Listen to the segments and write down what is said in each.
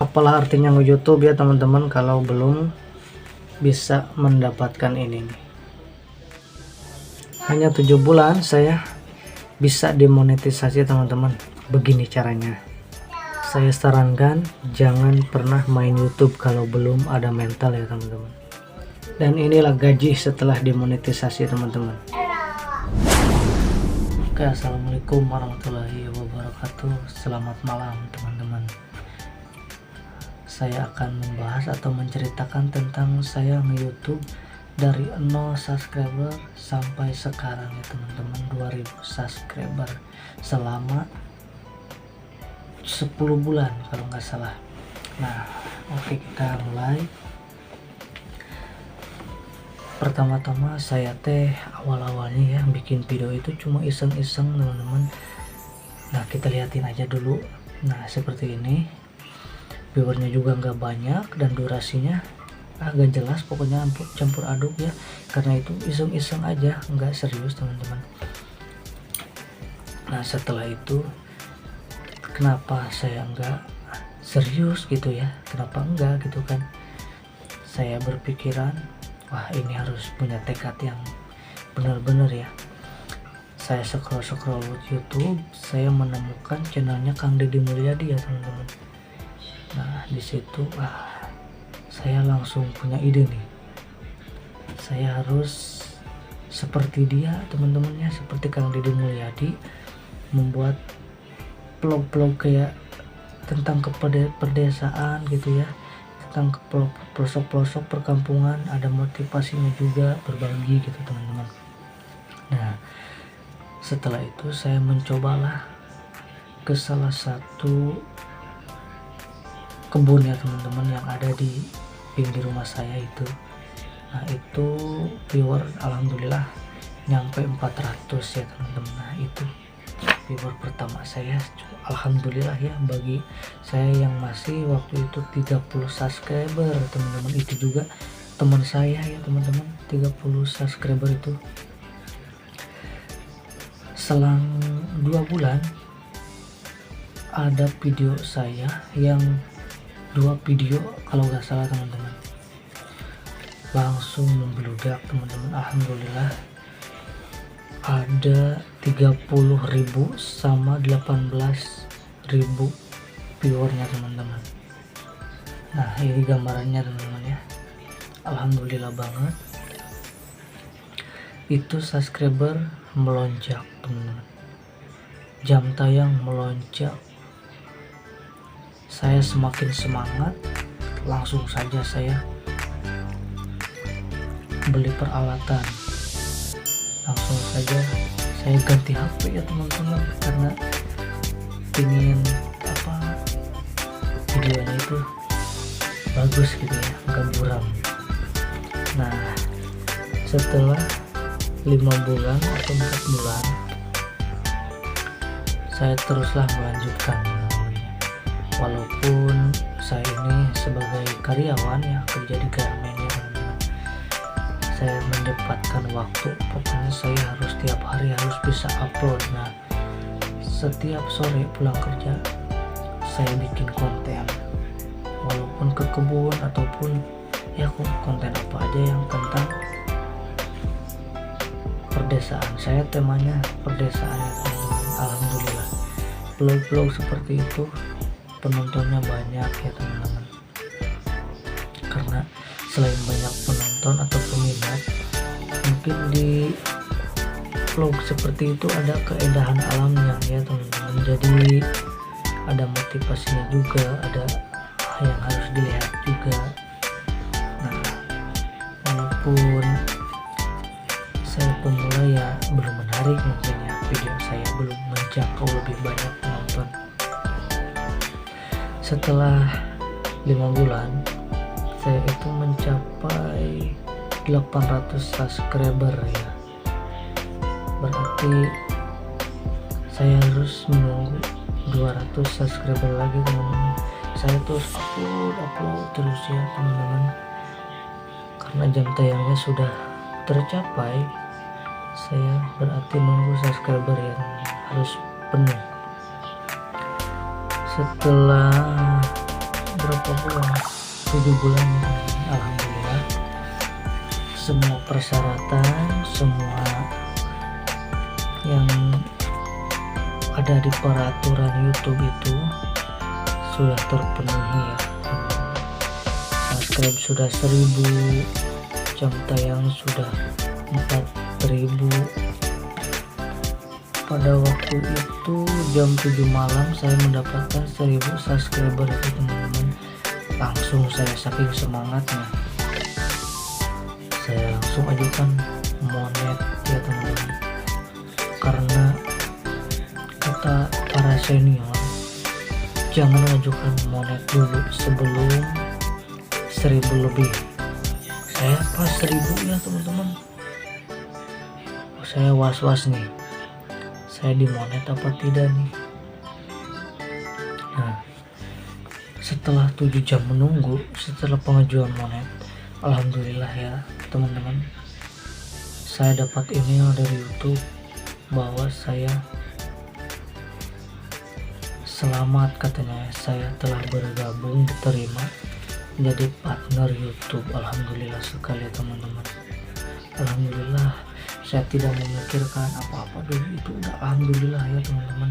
Apalah artinya nge-YouTube ya teman-teman kalau belum bisa mendapatkan ini nih. Hanya 7 bulan saya bisa demonetisasi teman-teman. Begini caranya. Saya sarankan jangan pernah main YouTube kalau belum ada mental ya teman-teman. Dan inilah gaji setelah demonetisasi teman-teman. Oke, assalamualaikum warahmatullahi wabarakatuh. Selamat malam teman-teman. Saya akan membahas atau menceritakan tentang saya nge-YouTube dari 0 subscriber sampai sekarang ya teman-teman, 2000 subscriber selama 10 bulan kalau nggak salah. Nah, oke, kita mulai. Pertama-tama saya awal-awalnya ya bikin video itu cuma iseng-iseng teman-teman. Nah, kita lihatin aja dulu. Nah, seperti ini. Viewernya juga nggak banyak dan durasinya agak jelas, pokoknya campur aduk ya, karena itu iseng-iseng aja, nggak serius teman-teman. Nah, setelah itu kenapa saya nggak serius gitu ya, kenapa enggak gitu kan, saya berpikiran wah ini harus punya tekad yang benar-benar ya. Saya scroll YouTube, saya menemukan channelnya Kang Deddy Mulyadi ya teman-teman. Nah, di situ saya langsung punya ide nih. Saya harus seperti dia teman-temannya, seperti Kang Deddy Mulyadi, membuat vlog-vlog kayak tentang perdesaan gitu ya, tentang pelosok-pelosok perkampungan, ada motivasinya juga, berbagi gitu teman-teman. Nah, setelah itu saya mencobalah ke salah satu kebun ya teman-teman yang ada di pinggir rumah saya itu. Nah, itu viewer alhamdulillah nyampe 400 ya teman-teman. Nah, itu viewer pertama saya, alhamdulillah ya, bagi saya yang masih waktu itu 30 subscriber teman-teman. Itu juga teman saya ya teman-teman, 30 subscriber itu. Selang 2 bulan ada video saya yang 2 video kalau nggak salah teman-teman, langsung membludak teman-teman. Alhamdulillah ada 30.000 sama 18.000 viewernya teman-teman. Nah, ini gambarannya teman-teman ya, alhamdulillah banget. Itu subscriber melonjak teman-teman, jam tayang melonjak. Saya semakin semangat, langsung saja saya beli peralatan, langsung saja saya ganti HP ya teman-teman, karena ingin videonya itu bagus gitu ya, nggak buram. Nah, setelah 5 bulan atau 4 bulan saya teruslah melanjutkan. Walaupun saya ini sebagai karyawan ya, kerja di garmen ya teman-teman, saya menyempatkan waktu, pokoknya saya harus tiap hari harus bisa upload. Nah, setiap sore pulang kerja saya bikin konten, walaupun ke kebun ataupun ya konten apa aja yang tentang perdesaan. Saya temanya perdesaan ya teman-teman. Alhamdulillah vlog-vlog seperti itu penontonnya banyak ya teman-teman, karena selain banyak penonton atau peminat, mungkin di vlog seperti itu ada keindahan alamnya ya teman-teman, jadi ada motivasinya juga, ada yang harus dilihat juga. Nah, walaupun saya pemula ya belum menarik mungkin ya, video saya belum menjangkau lebih banyak penonton. Setelah 5 bulan saya itu mencapai 800 subscriber ya, berarti saya harus menunggu 200 subscriber lagi teman-teman. Saya terus upload terus ya teman-teman, karena jam tayangnya sudah tercapai. Saya berarti nunggu subscriber yang harus penuh. Setelah berapa berapa bulan? 7 bulan ya. Alhamdulillah semua persyaratan, semua yang ada di peraturan YouTube itu sudah terpenuhi ya. Subscribe sudah 1000, jam tayang sudah 4000. Pada waktu itu jam 7 malam saya mendapatkan 1000 subscriber itu teman-teman. Langsung saya saking semangatnya, saya langsung ajukan monet ya teman-teman. Karena kata para senior, jangan ajukan monet dulu sebelum 1000 lebih. Saya pas 1000 ya teman-teman, saya was-was nih, saya di monet apa tidak nih. Nah, setelah 7 jam menunggu, setelah pengajuan monet, alhamdulillah ya teman-teman, saya dapat email dari YouTube bahwa saya selamat, katanya saya telah bergabung, diterima menjadi partner YouTube. Alhamdulillah sekali ya teman-teman. Alhamdulillah, saya tidak memikirkan apa-apa dulu, itu udah alhamdulillah ya teman-teman.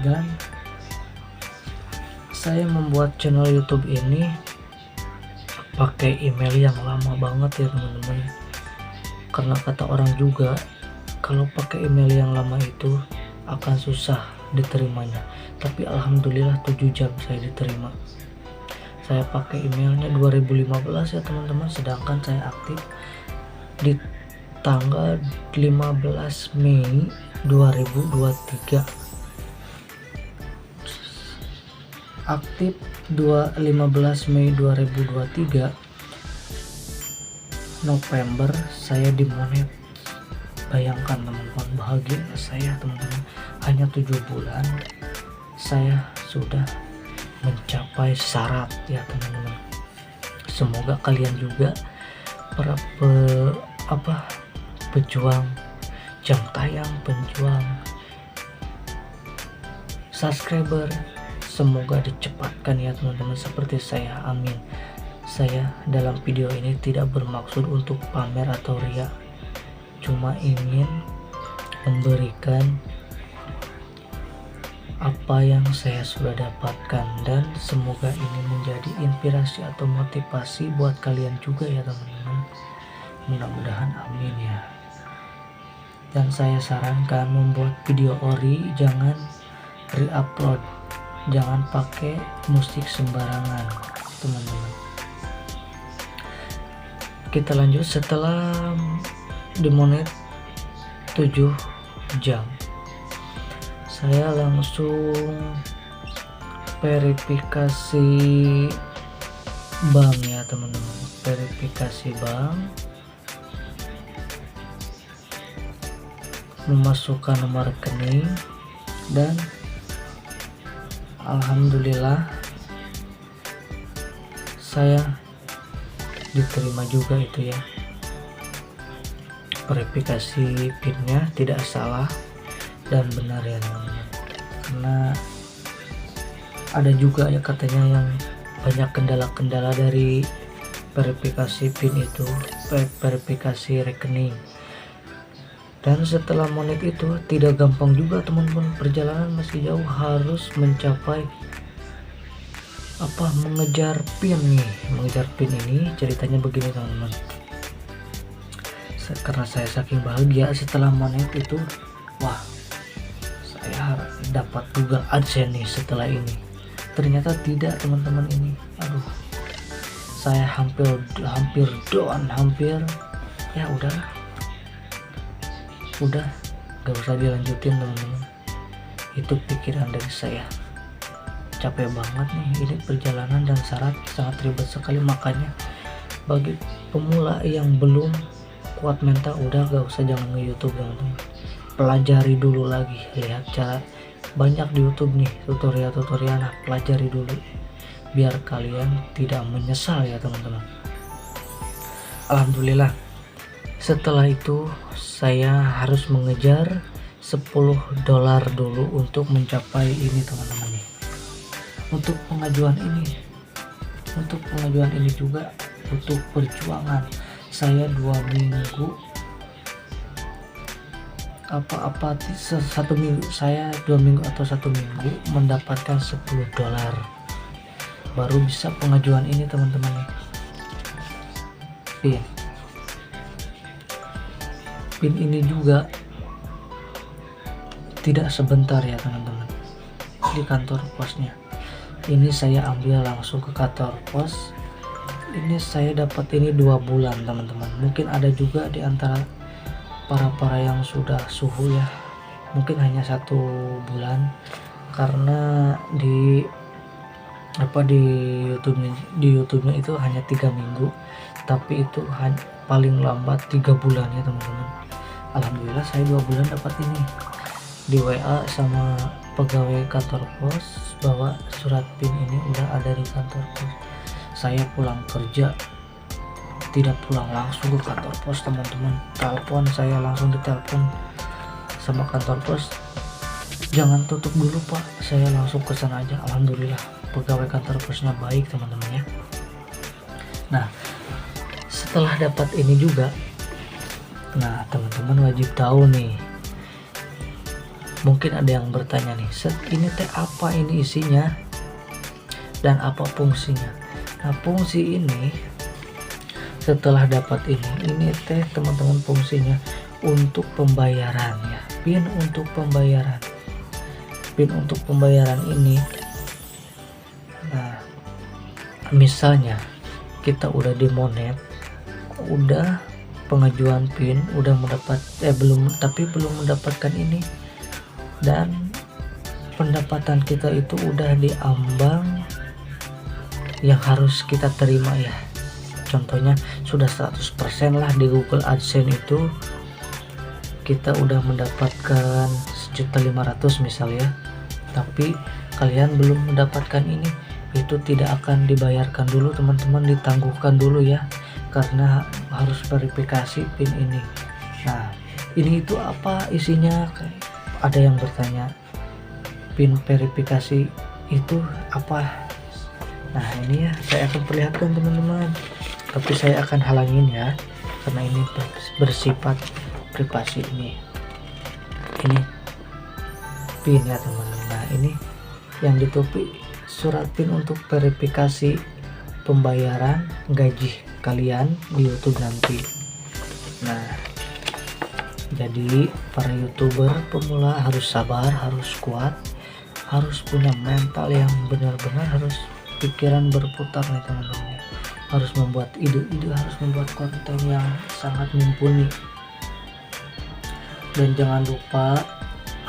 Dan saya membuat channel YouTube ini pakai email yang lama banget ya teman-teman, karena kata orang juga kalau pakai email yang lama itu akan susah diterimanya. Tapi alhamdulillah 7 jam saya diterima. Saya pakai emailnya 2015 ya teman-teman, sedangkan saya aktif di tanggal 15 Mei 2023. Aktif 15 Mei 2023. November saya di monet. Bayangkan teman-teman, bahagia saya teman-teman, hanya 7 bulan saya sudah mencapai syarat ya teman-teman. Semoga kalian juga para pejuang jam tayang, pejuang subscriber, semoga dicepatkan ya teman-teman seperti saya, amin. Saya dalam video ini tidak bermaksud untuk pamer atau riak, cuma ingin memberikan apa yang saya sudah dapatkan, dan semoga ini menjadi inspirasi atau motivasi buat kalian juga ya teman-teman. Mudah-mudahan amin ya. Dan saya sarankan membuat video ori jangan re-upload, jangan pakai musik sembarangan teman-teman. Kita lanjut. Setelah dimonet 7 jam, saya langsung verifikasi bank ya teman-teman. Verifikasi bank, memasukkan nomor rekening, dan alhamdulillah saya diterima juga itu ya. Verifikasi PIN-nya tidak salah dan benar ya teman-teman. Karena ada juga ya katanya yang banyak kendala-kendala dari verifikasi PIN itu, verifikasi rekening. Dan setelah monet itu tidak gampang juga teman-teman, perjalanan masih jauh, harus mencapai mengejar PIN nih. Mengejar PIN ini ceritanya begini teman-teman. Karena saya saking bahagia setelah monet itu, wah, saya dapat juga AdSense nih setelah ini. Ternyata tidak teman-teman, ini aduh, saya hampir down, ya udah gak usah dilanjutin teman-teman. Itu pikiran dari saya, capek banget nih ini perjalanan dan syarat sangat ribet sekali. Makanya bagi pemula yang belum kuat mental, udah gak usah, jangan nge-YouTube teman-teman. Pelajari dulu lagi, lihat cara banyak di YouTube nih tutorial, nah pelajari dulu biar kalian tidak menyesal ya teman-teman. Alhamdulillah setelah itu saya harus mengejar $10 dulu untuk mencapai ini teman-teman nih. Untuk pengajuan ini untuk pengajuan ini juga butuh perjuangan. Saya 2 minggu satu minggu, saya 2 minggu atau 1 minggu mendapatkan $10 baru bisa pengajuan ini teman-teman nih. Pin ini juga tidak sebentar ya teman-teman di kantor posnya. Ini saya ambil langsung ke kantor pos. Ini saya dapat ini 2 bulan teman-teman. Mungkin ada juga di antara para yang sudah suhu ya, mungkin hanya 1 bulan, karena di YouTube-nya itu hanya 3 minggu, tapi itu paling lambat 3 bulan ya teman-teman. Alhamdulillah saya 2 bulan dapat ini di WA sama pegawai kantor pos bahwa surat PIN ini udah ada di kantor pos. Saya pulang kerja tidak pulang langsung ke kantor pos teman-teman, telepon, saya langsung ditelepon sama kantor pos, jangan tutup dulu Pak, saya langsung ke sana aja. Alhamdulillah pegawai kantor posnya baik teman-teman ya. Nah setelah dapat ini juga, nah teman-teman wajib tahu nih, mungkin ada yang bertanya nih, ini teh apa ini isinya dan apa fungsinya. Nah fungsi ini setelah dapat ini teh teman-teman fungsinya untuk pembayaran ya, PIN untuk pembayaran. PIN untuk pembayaran ini, nah misalnya kita udah di Monet, udah pengajuan PIN, udah belum mendapatkan ini, dan pendapatan kita itu udah di ambang yang harus kita terima ya. Contohnya sudah 100% lah di Google AdSense itu kita udah mendapatkan 1.500.000 misalnya, tapi kalian belum mendapatkan ini, itu tidak akan dibayarkan dulu teman-teman, ditangguhkan dulu ya, karena harus verifikasi PIN ini. Nah ini itu apa isinya? Ada yang bertanya, PIN verifikasi itu apa? Nah ini ya saya akan perlihatkan teman-teman, tapi saya akan halangin ya karena ini bersifat privasi. Ini PIN ya teman-teman. Nah ini yang ditutupi surat PIN untuk verifikasi pembayaran gaji kalian di YouTube nanti. Nah jadi para YouTuber pemula harus sabar, harus kuat, harus punya mental yang benar-benar, harus pikiran berputar nih teman-teman, harus membuat ide-ide, harus membuat konten yang sangat mumpuni, dan jangan lupa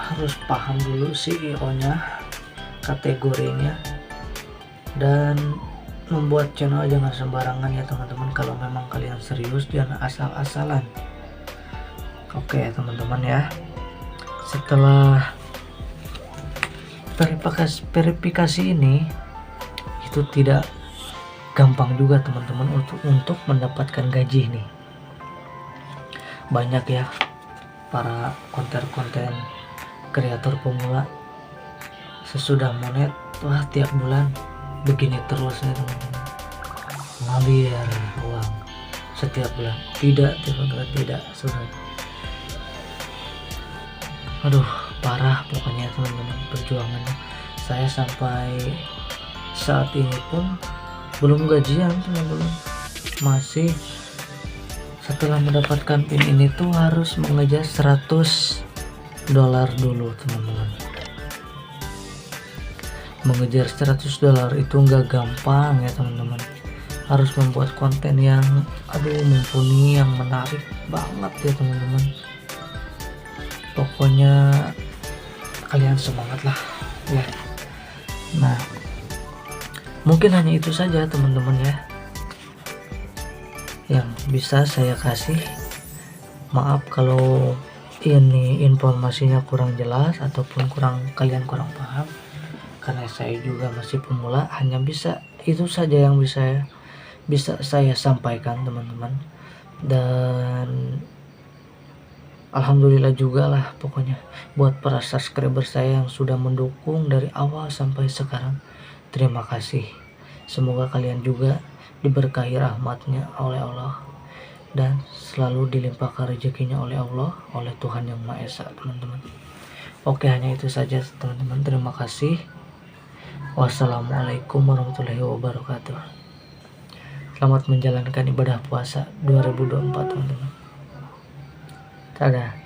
harus paham dulu CEO-nya, kategorinya, dan membuat channel jangan sembarangan ya teman-teman. Kalau memang kalian serius, jangan asal-asalan. Oke teman-teman ya, setelah verifikasi ini, itu tidak gampang juga teman-teman untuk mendapatkan gaji nih. Banyak ya para konten kreator pemula sesudah Monet, wah tiap bulan begini terus ya teman-teman, ngalir uang setiap bulan. Tidak teman-teman, tidak, sudah, aduh parah pokoknya teman-teman perjuangannya. Saya sampai saat ini pun belum gajian teman-teman, masih setelah mendapatkan PIN ini tuh harus mengejar $100 dulu teman-teman. Mengejar $100 itu nggak gampang ya teman-teman, harus membuat konten yang mumpuni, yang menarik banget ya teman-teman. Pokoknya kalian semangat lah ya. Nah mungkin hanya itu saja teman-teman ya yang bisa saya kasih. Maaf kalau ini informasinya kurang jelas ataupun kalian kurang paham, karena saya juga masih pemula, hanya bisa itu saja yang bisa saya sampaikan teman-teman. Dan alhamdulillah juga lah pokoknya buat para subscriber saya yang sudah mendukung dari awal sampai sekarang. Terima kasih. Semoga kalian juga diberkahi rahmatnya oleh Allah dan selalu dilimpahkan rezekinya oleh Allah, oleh Tuhan Yang Maha Esa, teman-teman. Oke, hanya itu saja teman-teman. Terima kasih. Wassalamualaikum warahmatullahi wabarakatuh. Selamat menjalankan ibadah puasa 2024, teman-teman. Dadah.